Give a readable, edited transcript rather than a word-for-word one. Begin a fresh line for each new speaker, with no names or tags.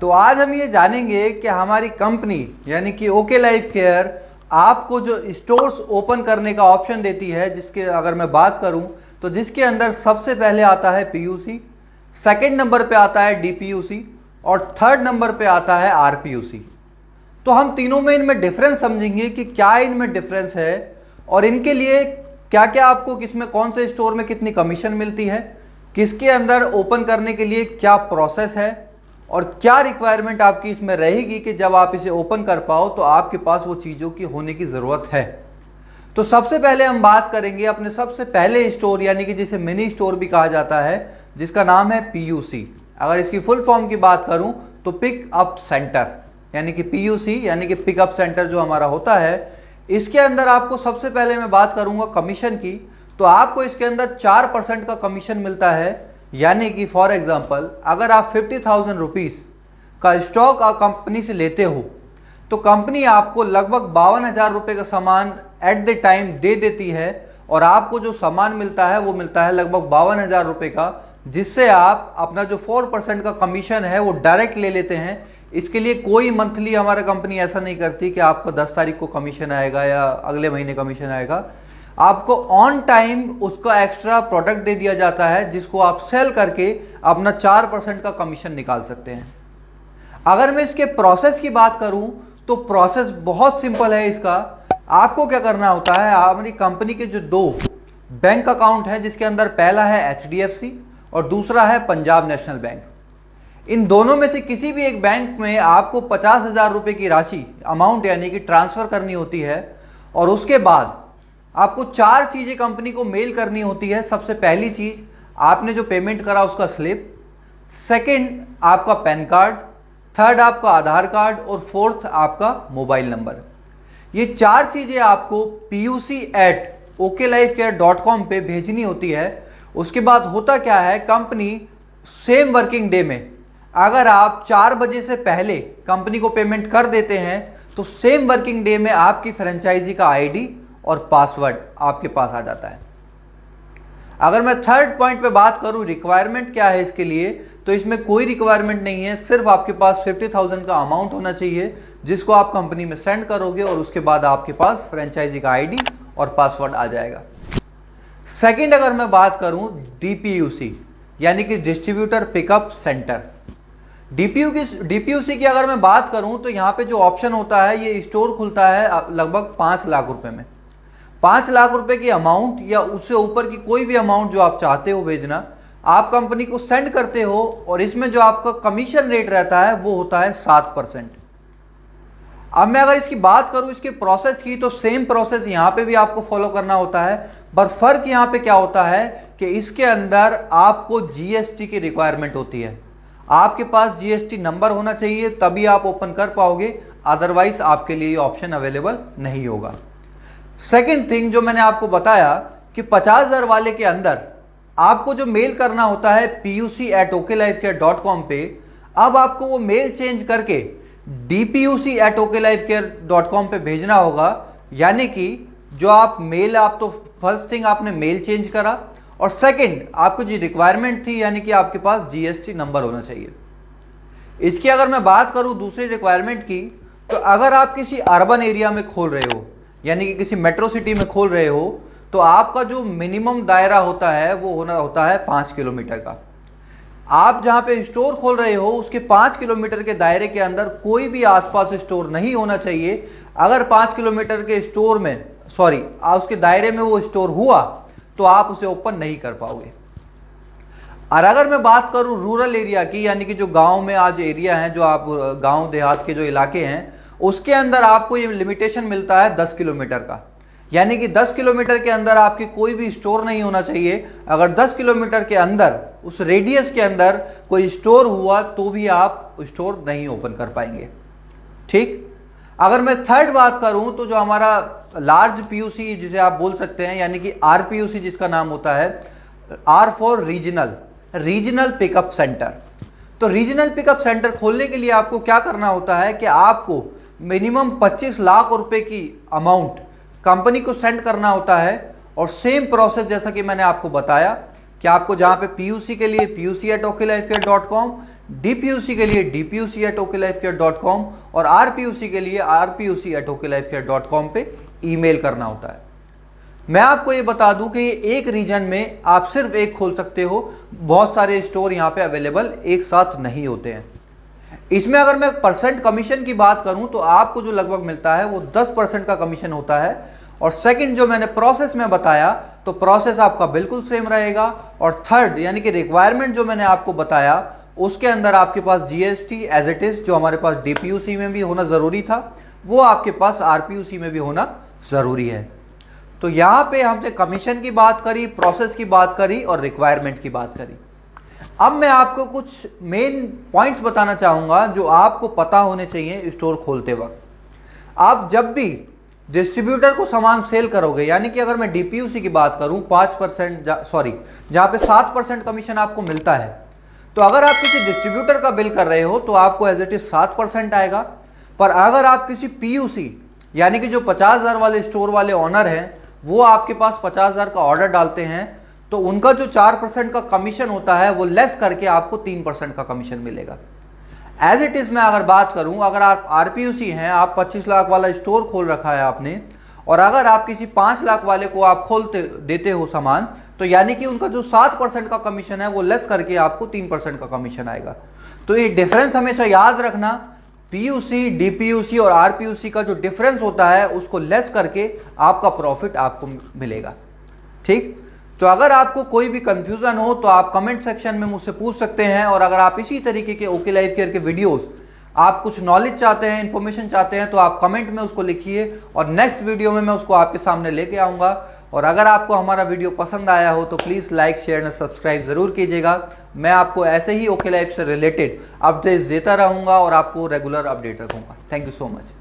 तो आज हम ये जानेंगे कि हमारी कंपनी यानी कि ओके लाइफ केयर आपको जो स्टोर्स ओपन करने का ऑप्शन देती है, जिसके अगर मैं बात करूं तो जिसके अंदर सबसे पहले आता है पीयूसी, सेकंड नंबर पे आता है डीपीयूसी और थर्ड नंबर पे आता है आरपीयूसी। तो हम तीनों में इनमें डिफरेंस समझेंगे कि क्या इनमें डिफरेंस है और इनके लिए क्या क्या आपको किसमें कौन से स्टोर में कितनी कमीशन मिलती है, किसके अंदर ओपन करने के लिए क्या प्रोसेस है और क्या रिक्वायरमेंट आपकी इसमें रहेगी कि जब आप इसे ओपन कर पाओ तो आपके पास वो चीज़ों की होने की ज़रूरत है। तो सबसे पहले हम बात करेंगे अपने सबसे पहले स्टोर यानी कि जिसे मिनी स्टोर भी कहा जाता है, जिसका नाम है पीयूसी। अगर इसकी फुल फॉर्म की बात करूं तो पिक अप सेंटर यानी कि पीयूसी यानी कि पिकअप सेंटर जो हमारा होता है, इसके अंदर आपको सबसे पहले मैं बात करूंगा कमीशन की। तो आपको इसके अंदर 4% का कमीशन मिलता है। यानी कि फॉर एग्जांपल अगर आप 50,000 रुपीज़ का स्टॉक कंपनी से लेते हो तो कंपनी आपको लगभग 52,000 रुपये का सामान एट द टाइम दे देती है और आपको जो सामान मिलता है वो मिलता है लगभग 52,000 रुपये का, जिससे आप अपना जो 4% का कमीशन है वो डायरेक्ट ले लेते हैं। इसके लिए कोई मंथली हमारा कंपनी ऐसा नहीं करती कि आपको 10 तारीख को कमीशन आएगा या अगले महीने कमीशन आएगा। आपको ऑन टाइम उसका एक्स्ट्रा प्रोडक्ट दे दिया जाता है जिसको आप सेल करके अपना 4% का कमीशन निकाल सकते हैं। अगर मैं इसके प्रोसेस की बात करूं तो प्रोसेस बहुत सिंपल है इसका। आपको क्या करना होता है, हमारी कंपनी के जो दो बैंक अकाउंट है जिसके अंदर पहला है एचडीएफसी और दूसरा है पंजाब नेशनल बैंक, इन दोनों में से किसी भी एक बैंक में आपको 50,000 रुपये की राशि अमाउंट यानी कि ट्रांसफ़र करनी होती है और उसके बाद आपको 4 चीज़ें कंपनी को मेल करनी होती है। सबसे पहली चीज़, आपने जो पेमेंट करा उसका स्लिप, सेकंड आपका पैन कार्ड, थर्ड आपका आधार कार्ड और फोर्थ आपका मोबाइल नंबर। ये 4 चीज़ें आपको puc@oklifecare.com पे भेजनी होती है। उसके बाद होता क्या है, कंपनी सेम वर्किंग डे में अगर आप 4 बजे से पहले कंपनी को पेमेंट कर देते हैं तो सेम वर्किंग डे में आपकी फ्रेंचाइजी का आईडी और पासवर्ड आपके पास आ जाता है। अगर मैं थर्ड पॉइंट पे बात करूं रिक्वायरमेंट क्या है इसके लिए, तो इसमें कोई रिक्वायरमेंट नहीं है, सिर्फ आपके पास 50,000 का अमाउंट होना चाहिए जिसको आप कंपनी में सेंड करोगे और उसके बाद आपके पास फ्रेंचाइजी का आईडी और पासवर्ड आ जाएगा। सेकंड अगर मैं बात करूं डीपीयूसी यानी कि डिस्ट्रीब्यूटर पिकअप सेंटर, डीपीयूसी की अगर मैं बात करूं तो यहाँ पे जो ऑप्शन होता है, ये स्टोर खुलता है लगभग 5 लाख रुपए में। 5 लाख रुपए की अमाउंट या उससे ऊपर की कोई भी अमाउंट जो आप चाहते हो भेजना, आप कंपनी को सेंड करते हो और इसमें जो आपका कमीशन रेट रहता है वो होता है 7%। अब मैं अगर इसकी बात करूं इसके प्रोसेस की, तो सेम प्रोसेस यहाँ पे भी आपको फॉलो करना होता है, पर फर्क यहाँ पे क्या होता है कि इसके अंदर आपको जीएसटी की रिक्वायरमेंट होती है। आपके पास जीएसटी नंबर होना चाहिए तभी आप ओपन कर पाओगे, अदरवाइज आपके लिए ये ऑप्शन अवेलेबल नहीं होगा। सेकंड थिंग जो मैंने आपको बताया कि 50,000 वाले के अंदर आपको जो मेल करना होता है puc@oklifecare.com पे, अब आपको वो मेल चेंज करके dpuc@oklifecare.com पे भेजना होगा। यानी कि जो आप मेल, आप तो फर्स्ट थिंग आपने मेल चेंज करा और सेकंड आपको जो रिक्वायरमेंट थी यानी कि आपके पास जीएसटी नंबर होना चाहिए। इसकी अगर मैं बात करूं दूसरी रिक्वायरमेंट की, तो अगर आप किसी अर्बन एरिया में खोल रहे हो यानी कि किसी मेट्रो सिटी में खोल रहे हो, तो आपका जो मिनिमम दायरा होता है वो होता है 5 किलोमीटर का। आप जहां पे स्टोर खोल रहे हो उसके 5 किलोमीटर के दायरे के अंदर कोई भी आसपास स्टोर नहीं होना चाहिए। अगर 5 किलोमीटर के स्टोर में उसके दायरे में वो स्टोर हुआ तो आप उसे ओपन नहीं कर पाओगे। और अगर मैं बात करूं रूरल एरिया की यानी कि जो गांव में आज एरिया हैं, जो आप गांव देहात के जो इलाके हैं, उसके अंदर आपको ये लिमिटेशन मिलता है 10 किलोमीटर का। यानी कि 10 किलोमीटर के अंदर आपकी कोई भी स्टोर नहीं होना चाहिए। अगर 10 किलोमीटर के अंदर उस रेडियस के अंदर कोई स्टोर हुआ तो भी आप स्टोर नहीं ओपन कर पाएंगे। ठीक। अगर मैं थर्ड बात करूं तो जो हमारा लार्ज पीयूसी जिसे आप बोल सकते हैं यानी कि आरपीयूसी जिसका नाम होता है, R for regional pickup centre. तो रीजनल पिकअप सेंटर खोलने के लिए आपको क्या करना होता है कि आपको मिनिमम 25 लाख रुपए की अमाउंट कंपनी को सेंड करना होता है और सेम प्रोसेस जैसा कि मैंने आपको बताया कि आपको जहां पे पीयूसी के लिए puc@oklifecare.com, DPUC के लिए dpuc@oklifecare.com और RPUC के लिए rpuc@oklifecare.com पे ईमेल करना होता है। मैं आपको ये बता दूं कि एक रीजन में आप सिर्फ एक खोल सकते हो, बहुत सारे स्टोर यहाँ पे अवेलेबल एक साथ नहीं होते हैं। इसमें अगर मैं परसेंट कमीशन की बात करूं तो आपको जो लगभग मिलता है वो 10% का कमीशन होता है। और सेकंड जो मैंने प्रोसेस में बताया तो प्रोसेस आपका बिल्कुल सेम रहेगा। और थर्ड यानी कि रिक्वायरमेंट जो मैंने आपको बताया उसके अंदर आपके पास GST एज इट इज जो हमारे पास DPUC में भी होना ज़रूरी था वो आपके पास RPUC में भी होना ज़रूरी है। तो यहाँ पे हमने कमीशन की बात करी, प्रोसेस की बात करी और रिक्वायरमेंट की बात करी। अब मैं आपको कुछ मेन पॉइंट्स बताना चाहूँगा जो आपको पता होने चाहिए स्टोर खोलते वक्त। आप जब भी डिस्ट्रीब्यूटर को सामान सेल करोगे, यानी कि अगर मैं DPUC की बात करूँ 5% जहाँ पे 7% कमीशन आपको मिलता है, तो अगर आप किसी डिस्ट्रीब्यूटर का बिल कर रहे हो तो आपको एज इट इज 7% आएगा। पर अगर आप किसी PUC यानी कि जो 50,000 वाले स्टोर वाले ऑनर हैं वो आपके पास 50,000 का ऑर्डर डालते हैं तो उनका जो 4% का कमीशन होता है वो लेस करके आपको 3% का कमीशन मिलेगा। एज इट इज मैं अगर बात करूं, अगर आप RPUC हैं, आप 25 लाख वाला स्टोर खोल रखा है आपने, और अगर आप किसी 5 लाख वाले को आप खोलते देते हो सामान, तो यानी कि उनका जो 7% का कमीशन है वो लेस करके आपको 3% का कमीशन आएगा। तो ये डिफरेंस हमेशा याद रखना, PUC, DPUC और RPUC का जो डिफरेंस होता है उसको लेस करके आपका प्रॉफिट आपको मिलेगा। ठीक, तो अगर आपको कोई भी कंफ्यूजन हो तो आप कमेंट सेक्शन में मुझसे पूछ सकते हैं। और अगर आप इसी तरीके के ओके लाइफ केयर के वीडियोस, आप कुछ नॉलेज चाहते हैं, इन्फॉर्मेशन चाहते हैं, तो आप कमेंट में उसको लिखिए और नेक्स्ट वीडियो में मैं उसको आपके सामने लेके आऊँगा। और अगर आपको हमारा वीडियो पसंद आया हो तो प्लीज़ लाइक, शेयर और सब्सक्राइब ज़रूर कीजिएगा। मैं आपको ऐसे ही ओके लाइफ से रिलेटेड अपडेट्स देता रहूँगा और आपको रेगुलर अपडेट रखूँगा। Thank you so much.